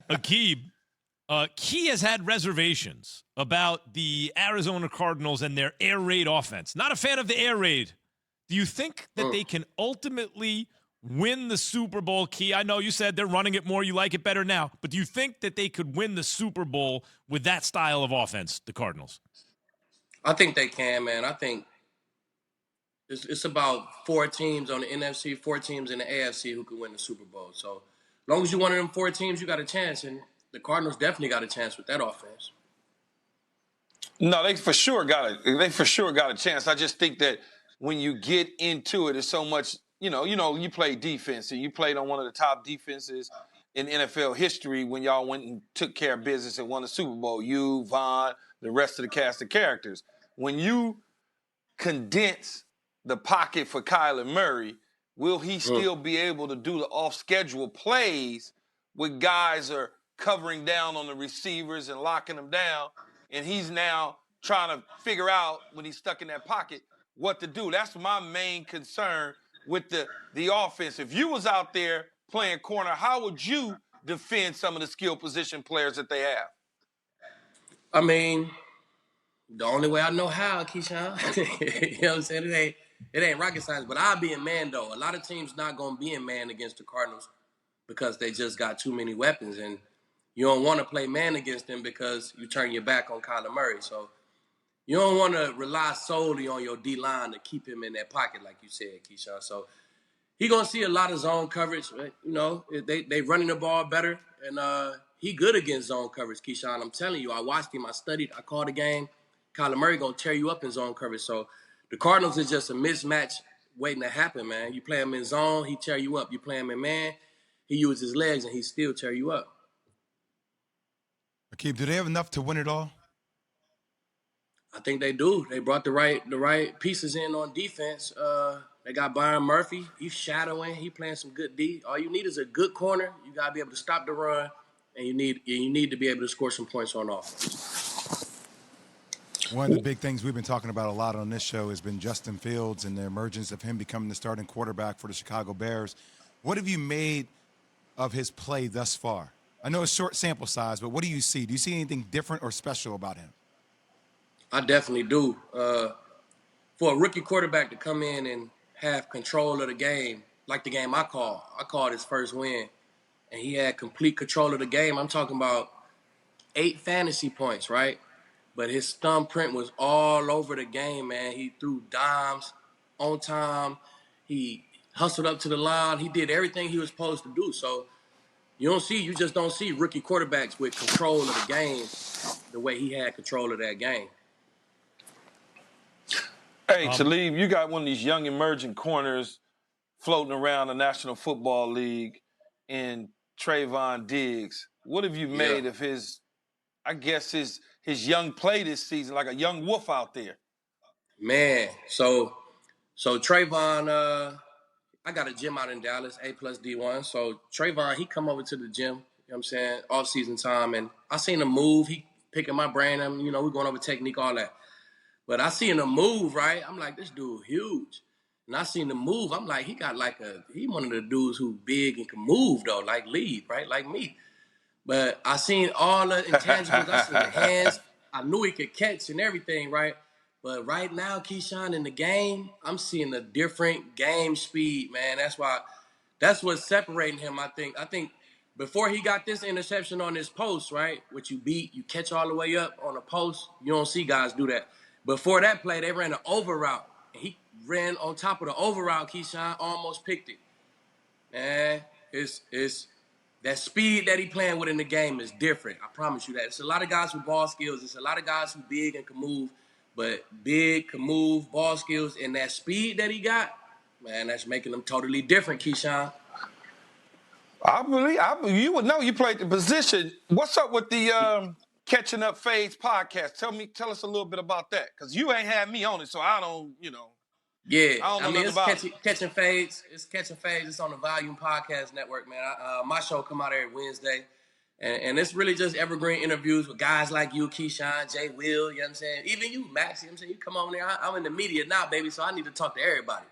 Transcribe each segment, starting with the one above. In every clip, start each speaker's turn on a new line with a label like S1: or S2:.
S1: Aqib, Key has had reservations about the Arizona Cardinals and their air raid offense. Not a fan of the air raid. Do you think that they can ultimately win the Super Bowl, Key? I know you said they're running it more, you like it better now, but do you think that they could win the Super Bowl with that style of offense, the Cardinals?
S2: I think they can, man. I think it's about 4 teams on the NFC, 4 teams in the AFC who can win the Super Bowl. So as long as you're one of them 4 teams, you got a chance, and the Cardinals definitely got a chance with that offense.
S3: No, they for sure got a chance. I just think that when you get into it, it's so much. You play defense, and you played on one of the top defenses in NFL history when y'all went and took care of business and won the Super Bowl. You, Vaughn, the rest of the cast of characters. When you condense the pocket for Kyler Murray, will he still be able to do the off-schedule plays when guys are covering down on the receivers and locking them down, and he's now trying to figure out when he's stuck in that pocket what to do? That's my main concern with the offense. If you was out there playing corner, how would you defend some of the skill position players that they have?
S2: I mean, the only way I know how, Keyshawn. You know what I'm saying? It ain't rocket science, but I'll be in man, though. A lot of teams not going to be in man against the Cardinals because they just got too many weapons, and you don't want to play man against them because you turn your back on Kyler Murray. So you don't want to rely solely on your D-line to keep him in that pocket, like you said, Keyshawn. So he going to see a lot of zone coverage. They running the ball better, and he good against zone coverage, Keyshawn. I'm telling you, I watched him, I studied, I called the game. Kyler Murray going to tear you up in zone coverage. So the Cardinals is just a mismatch waiting to happen, man. You play him in zone, he tear you up. You play him in man, he uses his legs, and he still tear you up.
S4: Aqib, do they have enough to win it all?
S2: I think they do. They brought the right pieces in on defense. They got Byron Murphy. He's shadowing. He playing some good D. All you need is a good corner. You got to be able to stop the run, and you need to be able to score some points on offense.
S4: One of the big things we've been talking about a lot on this show has been Justin Fields and the emergence of him becoming the starting quarterback for the Chicago Bears. What have you made of his play thus far? I know it's short sample size, but what do you see? Do you see anything different or special about him?
S2: I definitely do. For a rookie quarterback to come in and have control of the game, like the game I called his first win, and he had complete control of the game. I'm talking about 8 fantasy points, right? But his thumbprint was all over the game, man. He threw dimes on time. He hustled up to the line. He did everything he was supposed to do. So you just don't see rookie quarterbacks with control of the game the way he had control of that game.
S3: Hey, Talib, you got one of these young emerging corners floating around the National Football League in Trevon Diggs. What have you made of his young play this season, like a young wolf out there?
S2: Man, so Trevon, I got a gym out in Dallas, A+D1. So Trevon, he come over to the gym, you know what I'm saying, off-season time, and I seen him move. He picking my brain, we're going over technique, all that. But I seen him move, right? I'm like, this dude huge. And I seen him move. I'm like, he one of the dudes who big and can move, though, like Lee, right? Like me. But I seen all the intangibles. I seen the hands. I knew he could catch and everything, right? But right now, Keyshawn, in the game, I'm seeing a different game speed, man. That's what's separating him, I think. I think before he got this interception on this post, right, which you catch all the way up on a post, you don't see guys do that. Before that play, they ran an over route. He ran on top of the over route, Keyshawn, almost picked it. Man, it's that speed that he playing with in the game is different. I promise you that. It's a lot of guys with ball skills. It's a lot of guys who big and can move, but big, can move, ball skills, and that speed that he got, man, that's making them totally different, Keyshawn.
S3: You would know. You played the position. What's up with the Catching Up Fades podcast? Tell us a little bit about that, because you ain't had me on it, so I don't,
S2: Yeah,
S3: I don't know
S2: it's
S3: about
S2: Catchin Fades. It's Catchin Fades. It's on the Volume Podcast Network, man. My show come out every Wednesday, and it's really just evergreen interviews with guys like you, Keyshawn, Jay Will, you know what I'm saying? Even you, Max, you know what I'm saying? You come on there. I'm in the media now, baby, so I need to talk to everybody.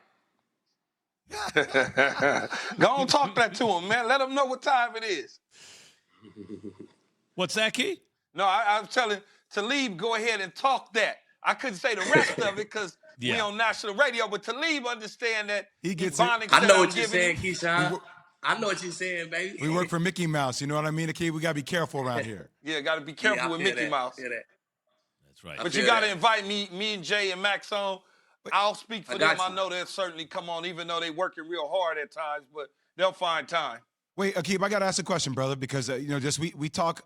S3: Go on, talk that to him, man. Let him know what time it is.
S1: What's that, Key?
S3: No, I'm telling Talib, go ahead and talk that. I couldn't say the rest of it because we on national radio, but Talib understand that
S4: he gets
S3: Ebonics
S4: it.
S2: I know
S3: I'm
S2: what you're saying,
S3: you.
S2: Keyshawn. I know what you're saying, baby.
S4: We work for Mickey Mouse. You know what I mean, Akib? We got to be careful around here.
S3: Yeah, got to be careful with Mickey Mouse.
S1: That's right.
S3: But you got to invite me and Jay and Max on. I'll speak for them. I know they'll certainly come on, even though they're working real hard at times, but they'll find time.
S4: Wait, Akib, I got to ask a question, brother, because, just we talk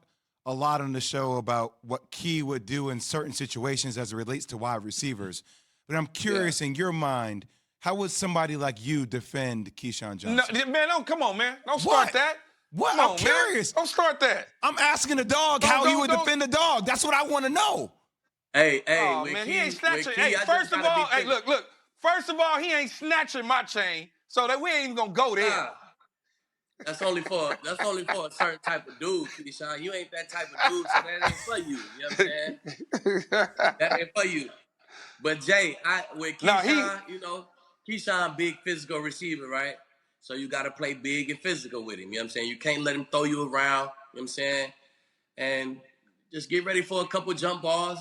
S4: a lot on the show about what Key would do in certain situations as it relates to wide receivers. But I'm curious, in your mind, how would somebody like you defend Keyshawn Johnson?
S3: No, man, come on, man. Don't start that.
S4: What?
S3: Come
S4: I'm
S3: on,
S4: curious.
S3: Man. Don't start that.
S4: I'm asking the dog how he would defend the dog. That's what I want to know.
S2: Hey,
S3: oh, man, he ain't snatching. Hey, first of all, look. First of all, he ain't snatching my chain, so that we ain't even gonna go there.
S2: Nah. That's only for a certain type of dude, Keyshawn. You ain't that type of dude, so that ain't for you. You know what I'm saying? That ain't for you. But Jay, with Keyshawn, Keyshawn big physical receiver, right? So you got to play big and physical with him. You know what I'm saying? You can't let him throw you around. You know what I'm saying? And just get ready for a couple jump balls.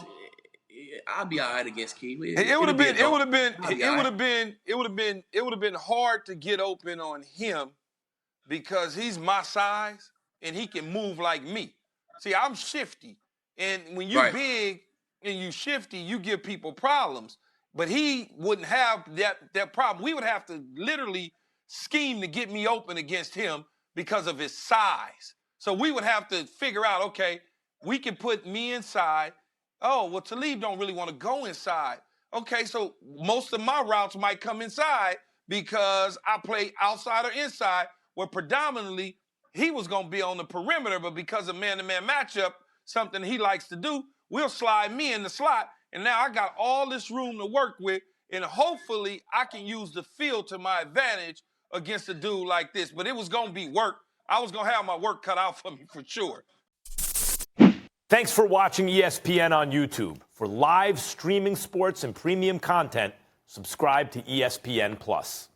S2: I'll be all right against Key.
S3: It would have been hard to get open on him because he's my size and he can move like me. See, I'm shifty, and when you're big and you shifty, you give people problems. But he wouldn't have that problem. We would have to literally scheme to get me open against him because of his size. So we would have to figure out, okay, we can put me inside. Oh, well, Talib don't really want to go inside. Okay, so most of my routes might come inside because I play outside or inside, where predominantly he was going to be on the perimeter, but because of man-to-man matchup, something he likes to do, we'll slide me in the slot, and now I got all this room to work with, and hopefully I can use the field to my advantage against a dude like this. But it was going to be work. I was going to have my work cut out for me for sure.
S5: Thanks for watching ESPN on YouTube. For live streaming sports and premium content, subscribe to ESPN+.